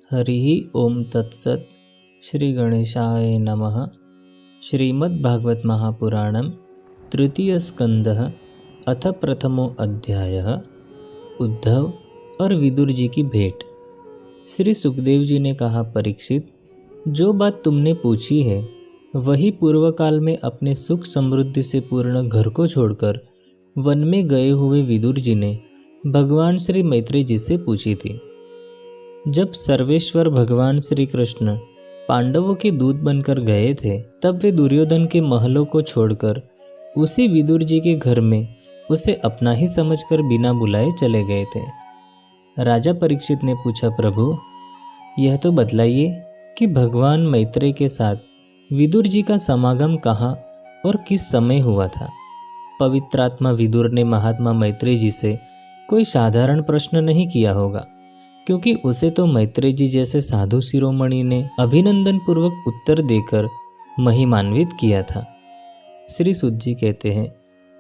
हरिः ओम तत्सत्। श्री गणेशाय नमः। श्रीमद्भागवत महापुराणम तृतीय स्कंदः अथ प्रथमो अध्यायः। उद्धव और विदुर जी की भेंट। श्री सुखदेव जी ने कहा, परीक्षित, जो बात तुमने पूछी है वही पूर्व काल में अपने सुख समृद्धि से पूर्ण घर को छोड़कर वन में गए हुए विदुर जी ने भगवान श्री मैत्रेय जी से पूछी थी। जब सर्वेश्वर भगवान श्री कृष्ण पांडवों के दूत बनकर गए थे, तब वे दुर्योधन के महलों को छोड़कर उसी विदुर जी के घर में उसे अपना ही समझकर बिना बुलाए चले गए थे। राजा परीक्षित ने पूछा, प्रभु, यह तो बतलाइए कि भगवान मैत्रेय के साथ विदुर जी का समागम कहाँ और किस समय हुआ था। पवित्रात्मा विदुर ने महात्मा मैत्रेय जी से कोई साधारण प्रश्न नहीं किया होगा, क्योंकि उसे तो मैत्रेय जी जैसे साधु शिरोमणि ने अभिनंदन पूर्वक उत्तर देकर महिमान्वित किया था। श्री सुत जी कहते हैं,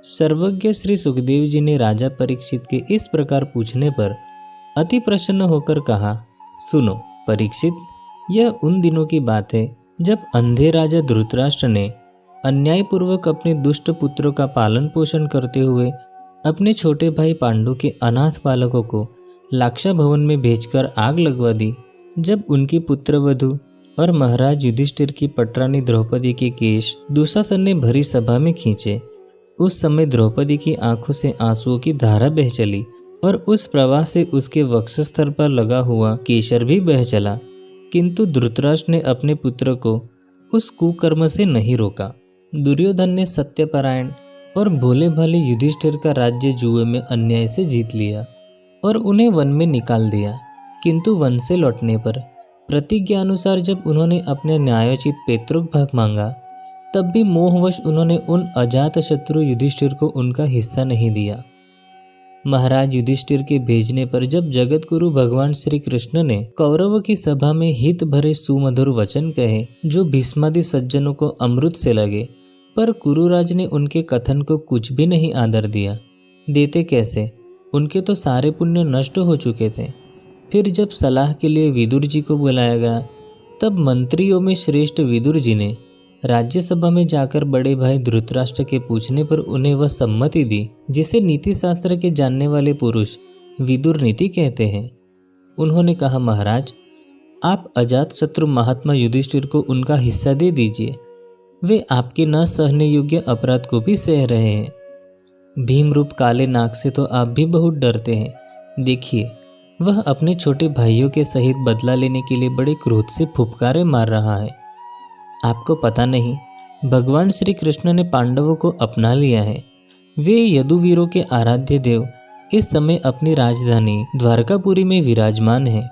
सर्वज्ञ श्री सुखदेव जी ने राजा परीक्षित के इस प्रकार पूछने पर अति प्रसन्न होकर कहा, सुनो परीक्षित, यह उन दिनों की बात है जब अंधे राजा धृतराष्ट्र ने अन्यायपूर्वक अपने दुष्ट पुत्रों का पालन पोषण करते हुए अपने छोटे भाई पांडु के अनाथ बालकों को लाक्षा भवन में भेजकर आग लगवा दी। जब उनकी पुत्रवधू और महाराज युधिष्ठिर की पटरानी द्रौपदी के केश दुशासन ने भरी सभा में खींचे, उस समय द्रौपदी की आंखों से आंसुओं की धारा बह चली और उस प्रवाह से उसके वक्षस्थल पर लगा हुआ केशर भी बह चला। किंतु धृतराष्ट्र ने अपने पुत्र को उस कुकर्म से नहीं रोका। दुर्योधन ने सत्यपरायण और भोले भाले युधिष्ठिर का राज्य जुए में अन्याय से जीत लिया और उन्हें वन में निकाल दिया। किंतु वन से लौटने पर प्रतिज्ञा अनुसार जब उन्होंने अपने न्यायोचित पैतृक भाग मांगा, तब भी मोहवश उन्होंने उन अजात शत्रु युधिष्ठिर को उनका हिस्सा नहीं दिया। महाराज युधिष्ठिर के भेजने पर जब जगत गुरु भगवान श्री कृष्ण ने कौरवों की सभा में हित भरे सुमधुर वचन कहे, जो भीष्मादि सज्जनों को अमृत से लगे, पर कुरुराज ने उनके कथन को कुछ भी नहीं आदर दिया। देते कैसे, उनके तो सारे पुण्य नष्ट हो चुके थे। फिर जब सलाह के लिए विदुर जी को बुलाया गया, तब मंत्रियों में श्रेष्ठ विदुर जी ने राज्यसभा में जाकर बड़े भाई धृतराष्ट्र के पूछने पर उन्हें वह सम्मति दी जिसे नीति शास्त्र के जानने वाले पुरुष विदुर नीति कहते हैं। उन्होंने कहा, महाराज, आप अजात शत्रु महात्मा युधिष्ठिर को उनका हिस्सा दे दीजिए। वे आपके न सहने योग्य अपराध को भी सह रहे हैं। भीम रूप काले नाग से तो आप भी बहुत डरते हैं। देखिए, वह अपने छोटे भाइयों के सहित बदला लेने के लिए बड़े क्रोध से फुफकारे मार रहा है। आपको पता नहीं, भगवान श्री कृष्ण ने पांडवों को अपना लिया है। वे यदुवीरों के आराध्य देव इस समय अपनी राजधानी द्वारकापुरी में विराजमान हैं।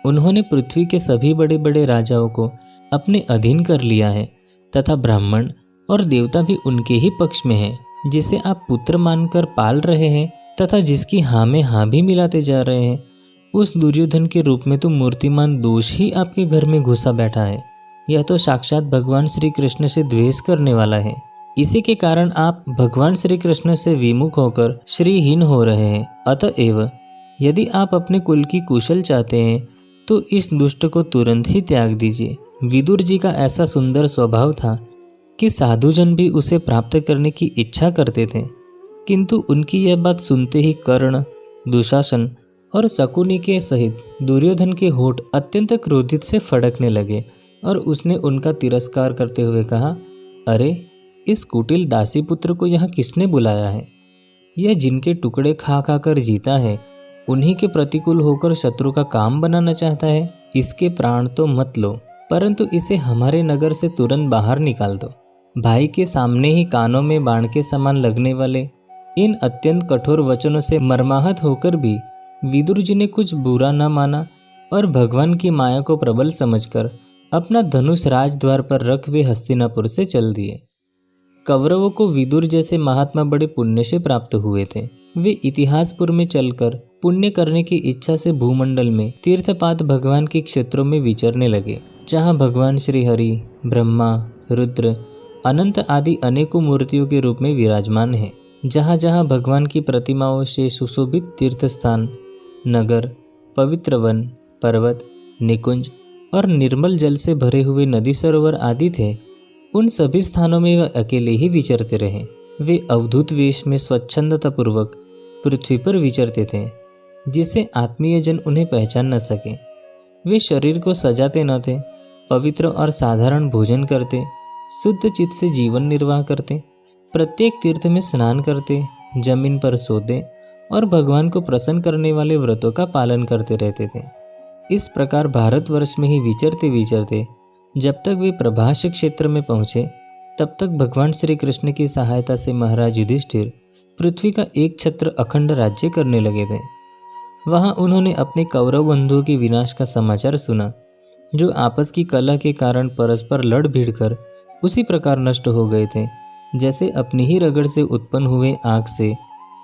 उन्होंने पृथ्वी के सभी बड़े बड़े राजाओं को अपने अधीन कर लिया है तथा ब्राह्मण और देवता भी उनके ही पक्ष में हैं, जिसे आप पुत्र मानकर पाल रहे हैं तथा जिसकी हाँ में हाँ भी मिलाते जा रहे हैं। उस दुर्योधन के रूप में तो मूर्तिमान दोष ही आपके घर में घुसा बैठा है। यह तो साक्षात भगवान श्री कृष्ण से द्वेष करने वाला है। इसी के कारण आप भगवान श्री कृष्ण से विमुख होकर श्रीहीन हो रहे हैं। अतएव यदि आप अपने कुल की कुशल चाहते हैं तो इस दुष्ट को तुरंत ही त्याग दीजिए। विदुर जी का ऐसा सुंदर स्वभाव था कि साधुजन भी उसे प्राप्त करने की इच्छा करते थे, किंतु उनकी यह बात सुनते ही कर्ण, दुशासन और शकुनि के सहित दुर्योधन के होठ अत्यंत क्रोधित से फड़कने लगे और उसने उनका तिरस्कार करते हुए कहा, अरे, इस कुटिल दासी पुत्र को यहाँ किसने बुलाया है? यह जिनके टुकड़े खा खा कर जीता है, उन्हीं के प्रतिकूल होकर शत्रु का काम बनाना चाहता है। इसके प्राण तो मत लो, परंतु इसे हमारे नगर से तुरंत बाहर निकाल दो। भाई के सामने ही कानों में बाण के समान लगने वाले इन अत्यंत कठोर वचनों से मर्माहत होकर भी विदुर जी ने कुछ बुरा न माना और भगवान की माया को प्रबल समझकर अपना धनुष राजद्वार पर रख वे हस्तिनापुर से चल दिए। कौरवों को विदुर जैसे महात्मा बड़े पुण्य से प्राप्त हुए थे। वे इतिहासपुर में चलकर पुण्य करने की इच्छा से भूमंडल में तीर्थपात भगवान के क्षेत्रों में विचरने लगे, जहाँ भगवान श्री हरि, ब्रह्मा, रुद्र, अनंत आदि अनेकों मूर्तियों के रूप में विराजमान है। जहाँ जहाँ भगवान की प्रतिमाओं से सुशोभित तीर्थस्थान, नगर, पवित्र वन, पर्वत निकुंज और निर्मल जल से भरे हुए नदी सरोवर आदि थे, उन सभी स्थानों में वे अकेले ही विचरते रहे। वे अवधूत वेश में स्वच्छंदता पूर्वक पृथ्वी पर विचरते थे, जिससे आत्मीय जन उन्हें पहचान न सके। वे शरीर को सजाते न थे, पवित्र और साधारण भोजन करते, शुद्ध चित्त से जीवन निर्वाह करते, प्रत्येक तीर्थ में स्नान करते, जमीन पर सोते और भगवान को प्रसन्न करने वाले व्रतों का पालन करते रहते थे। इस प्रकार भारतवर्ष में ही विचरते विचरते जब तक वे प्रभास क्षेत्र में पहुँचे, तब तक भगवान श्री कृष्ण की सहायता से महाराज युधिष्ठिर पृथ्वी का एक छत्र अखंड राज्य करने लगे थे। वहाँ उन्होंने अपने कौरव बंधुओं के विनाश का समाचार सुना, जो आपस की कलह के कारण परस्पर लड़ भिड़ कर उसी प्रकार नष्ट हो गए थे, जैसे अपनी ही रगड़ से उत्पन्न हुए आग से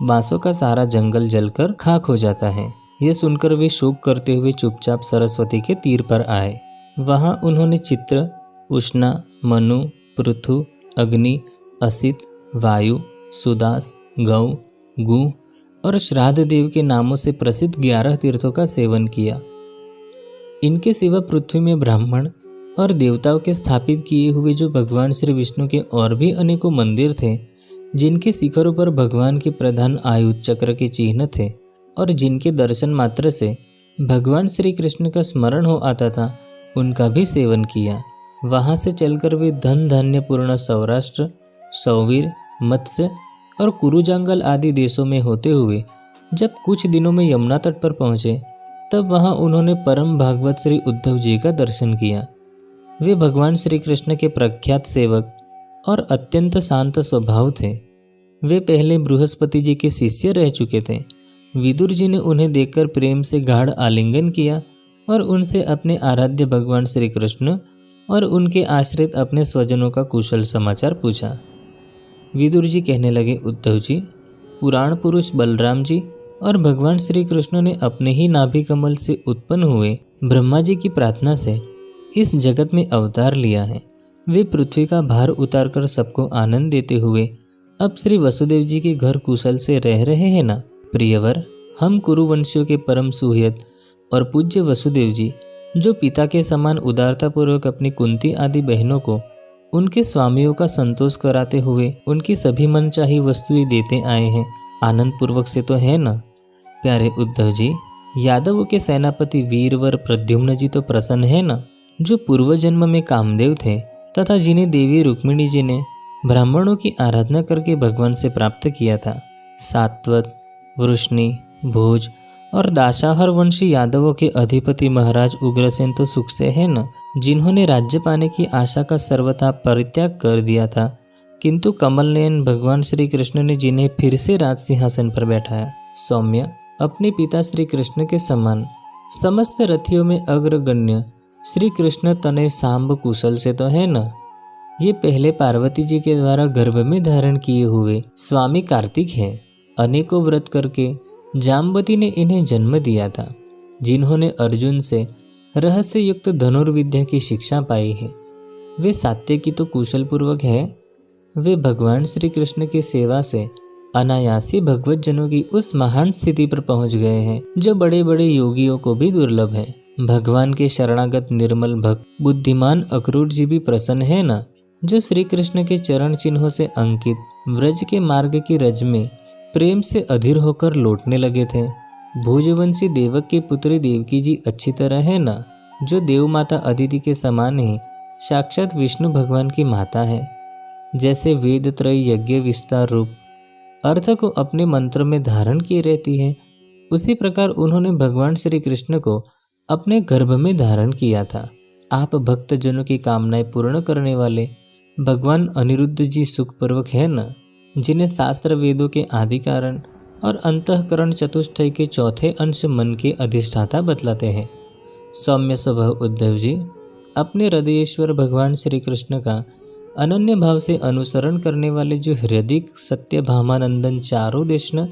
बांसों का सारा जंगल जलकर खाक हो जाता है। यह सुनकर वे शोक करते हुए चुपचाप सरस्वती के तीर पर आए। वहाँ उन्होंने चित्र, उष्णा, मनु, पृथु, अग्नि, असित, वायु, सुदास, गौ, गु और श्राद्ध देव के नामों से प्रसिद्ध 11 तीर्थों का सेवन किया। इनके सिवा पृथ्वी में ब्राह्मण और देवताओं के स्थापित किए हुए जो भगवान श्री विष्णु के और भी अनेकों मंदिर थे, जिनके शिखरों पर भगवान के प्रधान आयुध चक्र के चिन्ह थे और जिनके दर्शन मात्र से भगवान श्री कृष्ण का स्मरण हो आता था, उनका भी सेवन किया। वहाँ से चलकर वे धन धान्य पूर्ण सौराष्ट्र, सौवीर, मत्स्य और कुरुजांगल आदि देशों में होते हुए जब कुछ दिनों में यमुना तट पर पहुँचे, तब वहाँ उन्होंने परम भागवत श्री उद्धव जी का दर्शन किया। वे भगवान श्री कृष्ण के प्रख्यात सेवक और अत्यंत शांत स्वभाव थे। वे पहले बृहस्पति जी के शिष्य रह चुके थे। विदुर जी ने उन्हें देखकर प्रेम से गाढ़ आलिंगन किया और उनसे अपने आराध्य भगवान श्री कृष्ण और उनके आश्रित अपने स्वजनों का कुशल समाचार पूछा। विदुर जी कहने लगे, उद्धव जी, पुराण पुरुष बलराम जी और भगवान श्री कृष्ण ने अपने ही नाभि कमल से उत्पन्न हुए ब्रह्मा जी की प्रार्थना से इस जगत में अवतार लिया है। वे पृथ्वी का भार उतारकर सबको आनंद देते हुए अब श्री वसुदेव जी के घर कुशल से रह रहे हैं ना। प्रियवर, हम कुरुवंशियों के परम सुहृद और पूज्य वसुदेव जी, जो पिता के समान उदारतापूर्वक अपनी कुंती आदि बहनों को उनके स्वामियों का संतोष कराते हुए उनकी सभी मनचाही वस्तुएं देते आए हैं, आनंद पूर्वक से तो है ना। प्यारे उद्धव जी, यादवों के सेनापति वीरवर प्रद्युम्न जी तो प्रसन्न है ना, जो पूर्व जन्म में कामदेव थे तथा जिन्हें देवी रुक्मिणी जी ने ब्राह्मणों की आराधना करके भगवान से प्राप्त किया था। सात्वत, वृष्णि, भोज और दाशाहर वंशी यादवों के अधिपति महाराज उग्रसेन तो सुख से है न, जिन्होंने राज्य पाने की आशा का सर्वथा परित्याग कर दिया था, किंतु कमल नयन भगवान श्री कृष्ण ने जिन्हें फिर से राज सिंहासन पर बैठाया। सौम्य, अपने पिता श्री कृष्ण के समान समस्त रथियों में अग्रगण्य श्री कृष्ण तनय सांब कुशल से तो है न। ये पहले पार्वती जी के द्वारा गर्भ में धारण किए हुए स्वामी कार्तिक हैं। अनेकों व्रत करके जाम्बती ने इन्हें जन्म दिया था, जिन्होंने अर्जुन से रहस्य युक्त धनुर्विद्या की शिक्षा पाई है। वे सात्यकी तो कुशल पूर्वक है। वे भगवान श्री कृष्ण की सेवा से अनायासी भगवत जनों की उस महान स्थिति पर पहुंच गए हैं, जो बड़े बड़े योगियों को भी दुर्लभ है। भगवान के शरणागत निर्मल भक्त बुद्धिमान अक्रूर जी भी प्रसन्न है ना, जो श्री कृष्ण के चरण चिन्हों से अंकित व्रज के मार्ग की रज में प्रेम से अधीर होकर लौटने लगे थे। भोजवंशी देवक की पुत्री देवकी जी अच्छी तरह है ना, जो देव माता अदिति के समान ही साक्षात विष्णु भगवान की माता है। जैसे वेद त्रय यज्ञ विस्तार रूप अर्थ को अपने मंत्र में धारण किए रहती है, उसी प्रकार उन्होंने भगवान श्री कृष्ण को अपने गर्भ में धारण किया था। आप भक्त जनों की कामनाएं पूर्ण करने वाले भगवान अनिरुद्ध जी सुखपूर्वक है न, जिन्हें शास्त्र वेदों के आदि कारण और अंतःकरण चतुष्टय के चौथे अंश मन के अधिष्ठाता बतलाते हैं। सौम्य स्वभाव उद्धव जी, अपने हृदयेश्वर भगवान श्री कृष्ण का अनन्य भाव से अनुसरण करने वाले जो हृदिक, सत्य, भामानंदन, चारों देशन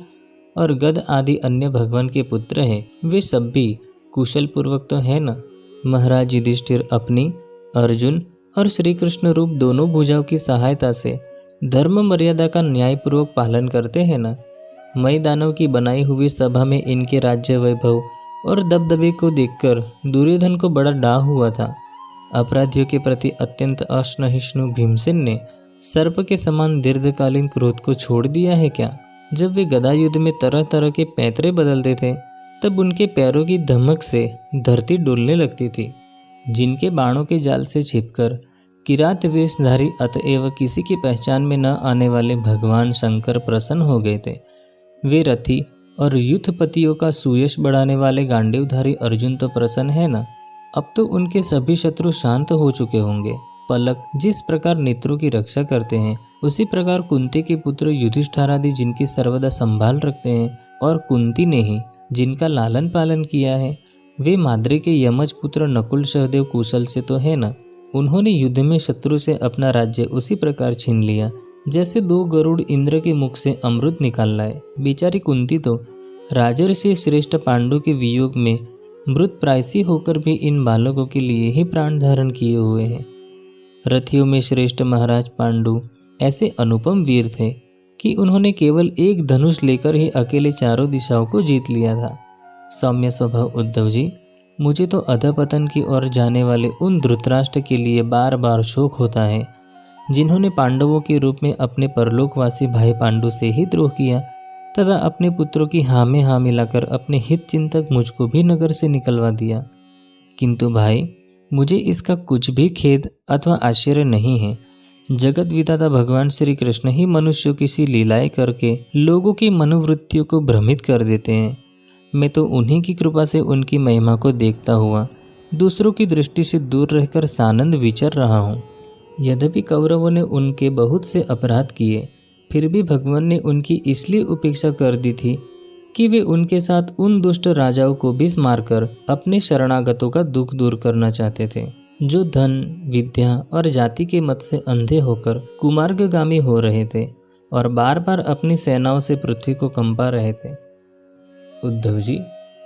और गद आदि अन्य भगवान के पुत्र हैं, वे सब भी कुशल पूर्वक तो है न। महाराज युधिष्ठिर अपनी, अर्जुन और श्री कृष्ण रूप दोनों भुजाओं की सहायता से धर्म मर्यादा का न्यायपूर्वक पालन करते हैं ना। मई दानव की बनाई हुई सभा में इनके राज्य वैभव और दबदबे को देखकर दुर्योधन को बड़ा डाह हुआ था। अपराधियों के प्रति अत्यंत असहिष्णु भीमसेन ने सर्प के समान दीर्घकालीन क्रोध को छोड़ दिया है क्या? जब वे गदा युद्ध में तरह तरह के पैंतरे बदलते थे तब उनके पैरों की धमक से धरती डोलने लगती थी। जिनके बाणों के जाल से छिपकर किरात वेशधारी अतएव किसी की पहचान में न आने वाले भगवान शंकर प्रसन्न हो गए थे। वे रथी और युद्धपतियों का सुयश बढ़ाने वाले गांडीवधारी अर्जुन तो प्रसन्न है न। अब तो उनके सभी शत्रु शांत हो चुके होंगे। पलक जिस प्रकार नेत्रों की रक्षा करते हैं उसी प्रकार कुंती के पुत्र युधिष्ठिर आदि जिनकी सर्वदा संभाल रखते हैं और कुंती ने ही जिनका लालन पालन किया है, वे माद्री के यमज पुत्र नकुल सहदेव कुशल से तो है न। उन्होंने युद्ध में शत्रु से अपना राज्य उसी प्रकार छीन लिया जैसे दो गरुड़ इंद्र के मुख से अमृत निकाल लाए। बेचारी कुंती तो राजर्षि श्रेष्ठ पांडु के वियोग में मृत प्रायसी होकर भी इन बालकों के लिए ही प्राण धारण किए हुए हैं। रथियों में श्रेष्ठ महाराज पांडु ऐसे अनुपम वीर थे कि उन्होंने केवल एक धनुष लेकर ही अकेले चारों दिशाओं को जीत लिया था। सौम्य स्वभाव उद्धव जी, मुझे तो अधपतन की ओर जाने वाले उन धृतराष्ट्र के लिए बार बार शोक होता है जिन्होंने पांडवों के रूप में अपने परलोकवासी भाई पांडु से ही द्रोह किया तथा अपने पुत्रों की हाँ में हाँ मिलाकर अपने हित चिंतक मुझको भी नगर से निकलवा दिया। किंतु भाई, मुझे इसका कुछ भी खेद अथवा आश्चर्य नहीं है। जगत विधाता भगवान श्री कृष्ण ही मनुष्यों की सी लीलाएं करके लोगों की मनोवृत्तियों को भ्रमित कर देते हैं। मैं तो उन्हीं की कृपा से उनकी महिमा को देखता हुआ दूसरों की दृष्टि से दूर रहकर सानंद विचर रहा हूँ। यद्यपि कौरवों ने उनके बहुत से अपराध किए, फिर भी भगवान ने उनकी इसलिए उपेक्षा कर दी थी कि वे उनके साथ उन दुष्ट राजाओं को भी मारकर अपने शरणागतों का दुख दूर करना चाहते थे, जो धन, विद्या और जाति के मत से अंधे होकर कुमार्गगामी हो रहे थे और बार बार अपनी सेनाओं से पृथ्वी को कंपा रहे थे। उद्धव जी,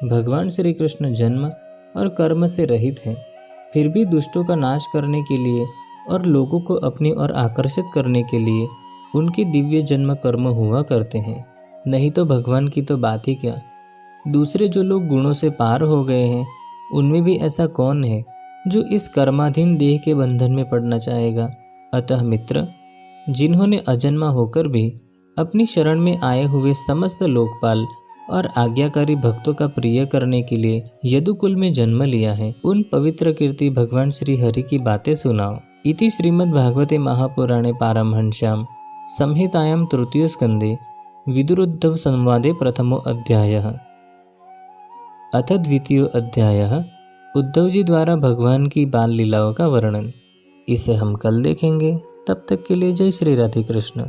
भगवान श्री कृष्ण जन्म और कर्म से रहित हैं, फिर भी दुष्टों का नाश करने के लिए और लोगों को अपनी ओर आकर्षित करने के लिए उनके दिव्य जन्म कर्म हुआ करते हैं। नहीं तो भगवान की तो बात ही क्या। दूसरे जो लोग गुणों से पार हो गए हैं उनमें भी ऐसा कौन है जो इस कर्माधीन देह के बंधन में पड़ना चाहेगा। अतः मित्र, जिन्होंने अजन्मा होकर भी अपनी शरण में आए हुए समस्त लोकपाल और आज्ञाकारी भक्तों का प्रिय करने के लिए यदुकुल में जन्म लिया है, उन पवित्र कीर्ति भगवान श्री हरि की बातें सुनाओ। इति श्रीमद्भागवते महापुराणे पारमहंस्यां संहितायां तृतीय स्कंदे विदुरोद्धव संवादे प्रथमो अध्यायः। अथ द्वितीयो अध्यायः उद्धव जी द्वारा भगवान की बाल लीलाओं का वर्णन। इसे हम कल देखेंगे। तब तक के लिए जय श्री राधे कृष्ण।